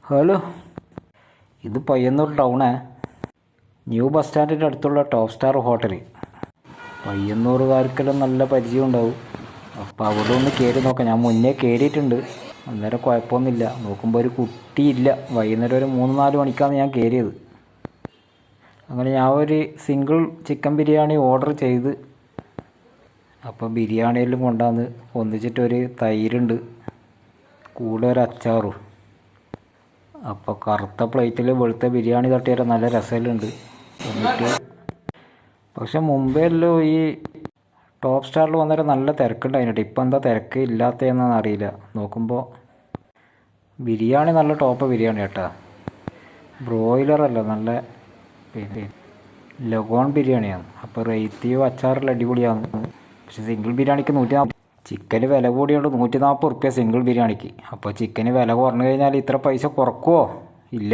Hello, ഇത് Payyanur ടൗണേ. New bus സ്റ്റാൻഡിൻ്റെ അടുത്തുള്ള top star hotel. പയ്യന്നൂറുകാർക്കെല്ലാം നല്ല പരിചയം ഉണ്ടാവും. അപ്പോൾ അവിടെ ഒന്ന് കയറി നോക്കാം. ഞാൻ മുന്നേ കയറിയിട്ടുണ്ട്, അന്നേരം കുഴപ്പമൊന്നുമില്ല. നോക്കുമ്പോൾ ഒരു കുട്ടിയില്ല. വൈകുന്നേരം ഒരു 3-4 മണിക്കാണ് ഞാൻ കയറിയത്. അങ്ങനെ ഞാൻ ഒരു സിംഗിൾ ചിക്കൻ ബിരിയാണി ഓർഡർ ചെയ്ത്. അപ്പോൾ ബിരിയാണിയെല്ലാം കൊണ്ടുവന്ന് ഒന്നിച്ചിട്ടൊരു തൈരുണ്ട്, കൂടെ ഒരു അച്ചാറും. അപ്പോൾ കറുത്ത പ്ലേറ്റിൽ വെളുത്ത ബിരിയാണി തട്ടിയാൽ നല്ല രസമുണ്ട്. എന്നിട്ട് പക്ഷെ മുമ്പേ എല്ലാം ഈ ടോപ്പ് സ്റ്റാറിൽ വന്നേരം നല്ല തിരക്കുണ്ടായിരുന്നു. ഇപ്പം എന്താ തിരക്ക് ഇല്ലാത്തതെന്നൊന്നും അറിയില്ല. നോക്കുമ്പോൾ ബിരിയാണി നല്ല ടോപ്പ് ബിരിയാണി കേട്ടോ. ബ്രോയിലറല്ല, നല്ല പിന്നെ ലഗോൺ ബിരിയാണിയാണ്. അപ്പോൾ റേറ്റിയും അച്ചാറെല്ലാം അടിപൊളിയാണ്. പക്ഷെ സിംഗിൾ ബിരിയാണിക്ക് 140. ചിക്കന് വില കൂടിയുണ്ട്, 140 റുപ്യ സിംഗിൾ ബിരിയാണിക്ക്. അപ്പോൾ ചിക്കന് വില കുറഞ്ഞു കഴിഞ്ഞാൽ ഇത്ര പൈസ കുറക്കുമോ? ഇല്ല.